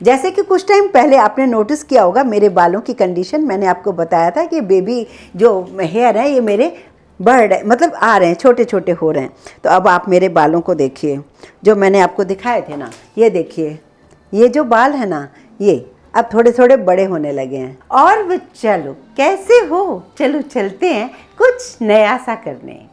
जैसे कि कुछ टाइम पहले आपने नोटिस किया होगा मेरे बालों की कंडीशन, मैंने आपको बताया था कि बेबी जो हेयर है ये मेरे बढ़ रहे, मतलब आ रहे हैं, छोटे छोटे हो रहे हैं। तो अब आप मेरे बालों को देखिए, जो मैंने आपको दिखाए थे ना, ये देखिए, ये जो बाल है ना, ये अब थोड़े थोड़े बड़े होने लगे हैं। और वो चलो कैसे हो, चलो चलते हैं कुछ नया सा करने।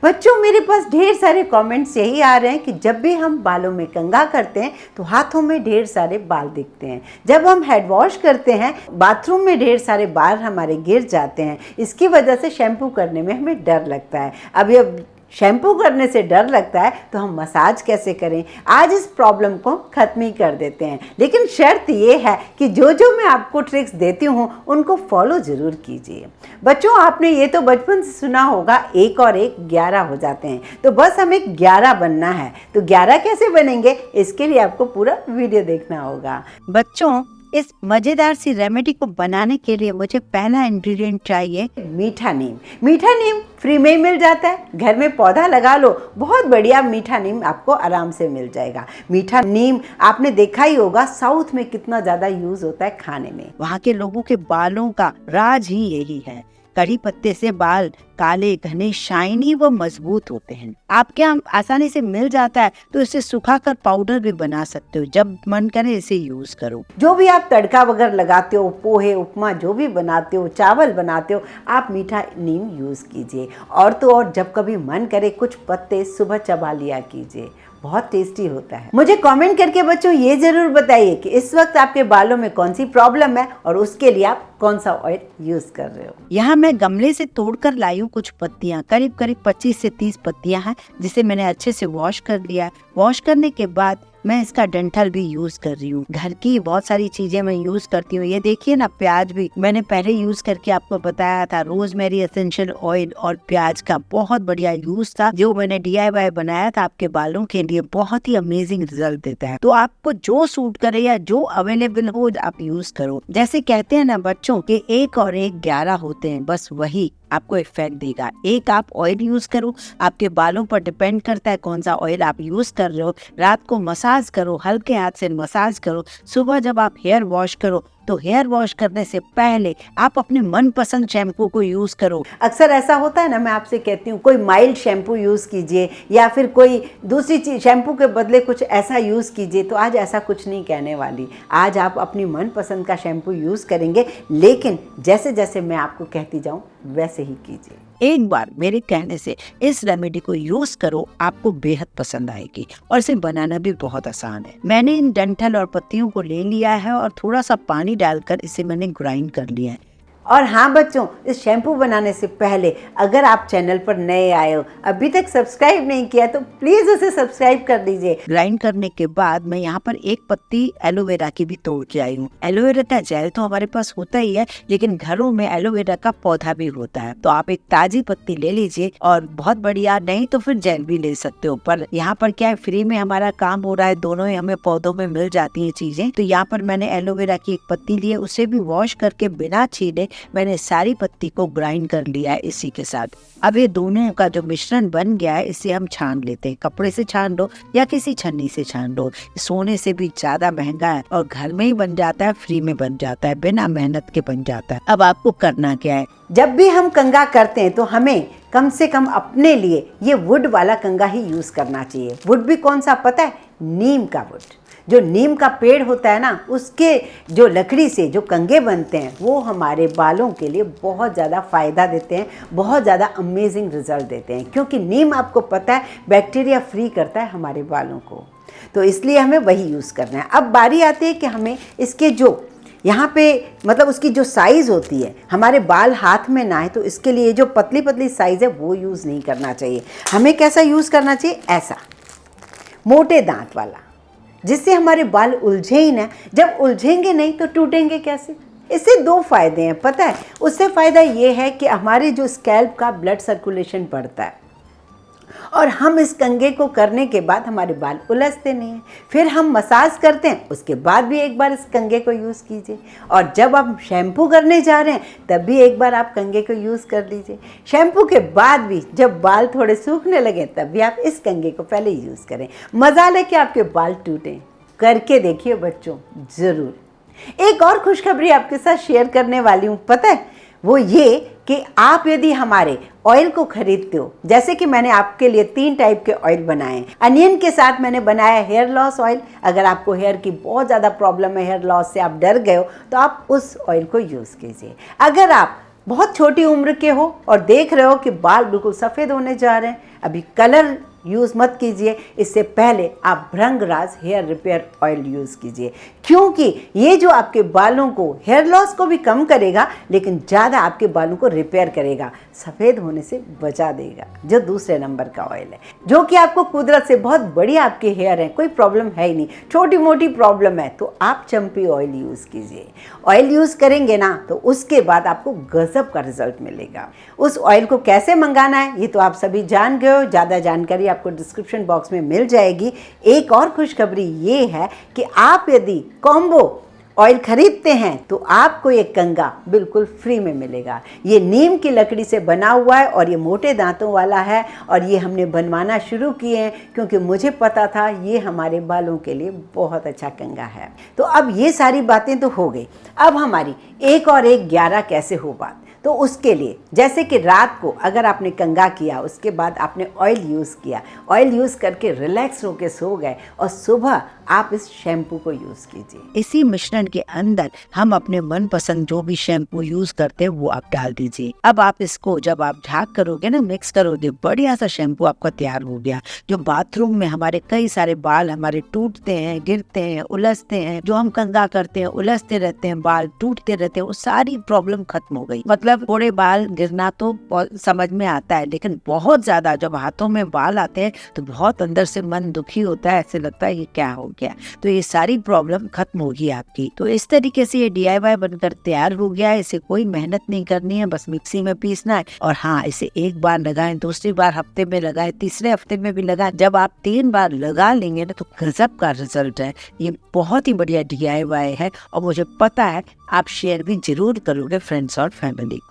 बच्चों, मेरे पास ढेर सारे कमेंट्स यही आ रहे हैं कि जब भी हम बालों में कंघा करते हैं तो हाथों में ढेर सारे बाल दिखते हैं। जब हम हेड वॉश करते हैं बाथरूम में ढेर सारे बाल हमारे गिर जाते हैं। इसकी वजह से शैम्पू करने में हमें डर लगता है। अब ये शैम्पू करने से डर लगता है तो हम मसाज कैसे करें? आज इस प्रॉब्लम को ख़त्म ही कर देते हैं। लेकिन शर्त ये है कि जो जो मैं आपको ट्रिक्स देती हूँ उनको फॉलो ज़रूर कीजिए। बच्चों, आपने ये तो बचपन से सुना होगा, 1 और 1 11 हो जाते हैं। तो बस हमें 11 बनना है। तो 11 कैसे बनेंगे, इसके लिए आपको पूरा वीडियो देखना होगा। बच्चों, इस मजेदार सी रेमेडी को बनाने के लिए मुझे पहला इंग्रेडिएंट चाहिए मीठा नीम। मीठा नीम फ्री में ही मिल जाता है, घर में पौधा लगा लो, बहुत बढ़िया मीठा नीम आपको आराम से मिल जाएगा। मीठा नीम आपने देखा ही होगा साउथ में कितना ज़्यादा यूज होता है खाने में। वहाँ के लोगों के बालों का राज ही यही है। कड़ी पत्ते से बाल काले, घने, शाइनी व मजबूत होते हैं। आपके यहाँ आसानी से मिल जाता है तो इसे सुखाकर पाउडर भी बना सकते हो। जब मन करे इसे यूज करो। जो भी आप तड़का वगैरह लगाते हो, पोहे, उपमा जो भी बनाते हो, चावल बनाते हो, आप मीठा नीम यूज कीजिए। और तो और जब कभी मन करे कुछ पत्ते सुबह चबा लिया कीजिए, बहुत टेस्टी होता है। मुझे कमेंट करके बच्चों ये जरूर बताइए कि इस वक्त आपके बालों में कौन सी प्रॉब्लम है और उसके लिए आप कौन सा ऑयल यूज कर रहे हो। यहाँ मैं गमले से तोड़कर लाई हूँ कुछ पत्तियाँ, करीब करीब 25 से 30 पत्तियाँ हैं, जिसे मैंने अच्छे से वॉश कर लिया। वॉश करने के बाद मैं इसका डंठल भी यूज कर रही हूँ। घर की बहुत सारी चीजें मैं यूज करती हूँ। ये देखिए ना, प्याज भी मैंने पहले यूज करके आपको बताया था। रोजमेरी एसेंशियल ऑयल और प्याज का बहुत बढ़िया यूज था, जो मैंने DIY बनाया था आपके बालों के लिए। बहुत ही अमेजिंग रिजल्ट देता है। तो आपको जो सूट करे या जो अवेलेबल हो आप यूज करो। जैसे कहते हैं ना बच्चों के 1 और 1 11 होते हैं, बस वही आपको इफेक्ट देगा। एक आप ऑयल यूज करो, आपके बालों पर डिपेंड करता है कौन सा ऑयल आप यूज कर रहे हो। रात को मसाज करो, हल्के हाथ से मसाज करो। सुबह जब आप हेयर वॉश करो तो हेयर वॉश करने से पहले आप अपने मनपसंद शैम्पू को यूज करो। अक्सर ऐसा होता है ना, मैं आपसे कहती हूँ कोई माइल्ड शैम्पू यूज़ कीजिए या फिर कोई दूसरी चीज शैम्पू के बदले कुछ ऐसा यूज़ कीजिए। तो आज ऐसा कुछ नहीं कहने वाली। आज आप अपनी मनपसंद का शैम्पू यूज़ करेंगे, लेकिन जैसे जैसे मैं आपको कहती जाऊँ वैसे ही कीजिए। एक बार मेरे कहने से इस रेमेडी को यूज करो, आपको बेहद पसंद आएगी। और इसे बनाना भी बहुत आसान है। मैंने इन डंठल और पत्तियों को ले लिया है और थोड़ा सा पानी डालकर इसे मैंने ग्राइंड कर लिया है। और हाँ बच्चों, इस शैम्पू बनाने से पहले अगर आप चैनल पर नए आए हो, अभी तक सब्सक्राइब नहीं किया तो प्लीज़ उसे सब्सक्राइब कर दीजिए। ग्राइंड करने के बाद मैं यहाँ पर 1 पत्ती एलोवेरा की भी तोड़ के आई हूँ। एलोवेरा का जेल तो हमारे पास होता ही है, लेकिन घरों में एलोवेरा का पौधा भी होता है। तो आप एक ताजी पत्ती ले लीजिए और बहुत बढ़िया, नहीं तो फिर जेल भी ले सकते हो। पर यहाँ पर क्या है, फ्री में हमारा काम हो रहा है, दोनों ही हमें पौधों में मिल जाती है चीजें। तो यहाँ पर मैंने एलोवेरा की 1 पत्ती ली है, उसे भी वॉश करके बिना छीले मैंने सारी पत्ती को ग्राइंड कर लिया है इसी के साथ। अब ये दोनों का जो मिश्रण बन गया है, इसे हम छान लेते हैं। कपड़े से छान लो या किसी छन्नी से छान लो। सोने से भी ज्यादा महंगा है और घर में ही बन जाता है, फ्री में बन जाता है, बिना मेहनत के बन जाता है। अब आपको करना क्या है, जब भी हम कंघा करते हैं तो हमें कम से कम अपने लिए ये वुड वाला कंघा ही यूज करना चाहिए। वुड भी कौन सा पता है? नीम का वुड। जो नीम का पेड़ होता है ना, उसके जो लकड़ी से जो कंघे बनते हैं वो हमारे बालों के लिए बहुत ज़्यादा फ़ायदा देते हैं, बहुत ज़्यादा अमेजिंग रिजल्ट देते हैं। क्योंकि नीम आपको पता है बैक्टीरिया फ्री करता है हमारे बालों को, तो इसलिए हमें वही यूज़ करना है। अब बारी आती है कि हमें इसके जो यहाँ पे मतलब उसकी जो साइज़ होती है, हमारे बाल हाथ में ना आए, तो इसके लिए जो पतली पतली साइज़ है वो यूज़ नहीं करना चाहिए। हमें कैसा यूज़ करना चाहिए? ऐसा मोटे दांत वाला, जिससे हमारे बाल उलझे ही ना। जब उलझेंगे नहीं तो टूटेंगे कैसे? इससे 2 फायदे हैं, पता है। उससे फ़ायदा ये है कि हमारे जो स्कैल्प का ब्लड सर्कुलेशन बढ़ता है और हम इस कंघे को करने के बाद हमारे बाल उलझते नहीं हैं। फिर हम मसाज करते हैं, उसके बाद भी एक बार इस कंघे को यूज़ कीजिए। और जब आप शैम्पू करने जा रहे हैं तब भी एक बार आप कंघे को यूज़ कर लीजिए। शैम्पू के बाद भी जब बाल थोड़े सूखने लगे तब भी आप इस कंघे को पहले यूज़ करें। मजा ले कि आपके बाल टूटें। करके देखिए बच्चों, ज़रूर। एक और खुशखबरी आपके साथ शेयर करने वाली हूँ, पता है वो ये कि आप यदि हमारे ऑयल को खरीदते हो, जैसे कि मैंने आपके लिए 3 टाइप के ऑयल बनाए हैं। अनियन के साथ मैंने बनाया हेयर लॉस ऑयल। अगर आपको हेयर की बहुत ज़्यादा प्रॉब्लम है, हेयर लॉस से आप डर गए हो, तो आप उस ऑयल को यूज़ कीजिए। अगर आप बहुत छोटी उम्र के हो और देख रहे हो कि बाल बिल्कुल सफ़ेद होने जा रहे हैं, अभी कलर यूज़ मत कीजिए, इससे पहले आप भृंगराज हेयर रिपेयर ऑयल यूज़ कीजिए, क्योंकि ये जो आपके बालों को, हेयर लॉस को भी कम करेगा, लेकिन ज़्यादा आपके बालों को रिपेयर करेगा, सफ़ेद होने से बचा देगा। जो दूसरे नंबर का ऑयल है, जो कि आपको कुदरत से बहुत बढ़िया आपके हेयर हैं, कोई प्रॉब्लम है ही नहीं, छोटी मोटी प्रॉब्लम है तो आप चंपी ऑयल यूज़ कीजिए। ऑयल यूज़ करेंगे ना तो उसके बाद आपको गजब का रिजल्ट मिलेगा। उस ऑयल को कैसे मंगाना है ये तो आप सभी जान गए हो, ज़्यादा जानकारी आपको डिस्क्रिप्शन बॉक्स में मिल जाएगी। एक और खुशखबरी ये है कि आप यदि कॉम्बो ऑयल खरीदते हैं तो आपको ये कंघा बिल्कुल फ्री में मिलेगा। ये नीम की लकड़ी से बना हुआ है और ये मोटे दांतों वाला है, और ये हमने बनवाना शुरू किए हैं क्योंकि मुझे पता था ये हमारे बालों के लिए बहुत अच्छा कंघा है। तो अब ये सारी बातें तो हो गई, अब हमारी एक और एक 11 कैसे हो बात। तो उसके लिए जैसे कि रात को अगर आपने कंघा किया, उसके बाद आपने ऑयल यूज़ किया, ऑयल यूज़ करके रिलैक्स होकर सो गए, और सुबह आप इस शैम्पू को यूज़ कीजिए। इसी मिश्रण के अंदर हम अपने मनपसंद जो भी शैम्पू यूज करते हैं वो आप डाल दीजिए। अब आप इसको जब आप ढाक करोगे ना, मिक्स करोगे, बढ़िया सा शैम्पू आपका तैयार हो गया। जो बाथरूम में हमारे कई सारे बाल हमारे टूटते हैं, गिरते हैं, उलझते हैं, जो हम कंघा करते हैं, उलझते रहते हैं, बाल टूटते रहते हैं, वो सारी प्रॉब्लम खत्म हो गई। मतलब थोड़े बाल गिरना तो समझ में आता है, लेकिन बहुत ज्यादा जब हाथों में बाल आते हैं तो बहुत अंदर से मन दुखी होता है, ऐसे लगता है ये क्या हो गया। तो ये सारी प्रॉब्लम खत्म होगी आपकी। तो इस तरीके से ये DIY बनकर तैयार हो गया है। इसे कोई मेहनत नहीं करनी है, बस मिक्सी में पीसना है। और हाँ, इसे एक बार लगाएं, दूसरी बार हफ्ते में लगाएं, तीसरे हफ्ते में भी लगाएं। जब आप 3 बार लगा लेंगे ना तो गजब का रिजल्ट है। ये बहुत ही बढ़िया DIY है और मुझे पता है आप शेयर भी जरूर करोगे फ्रेंड्स और फैमिली को।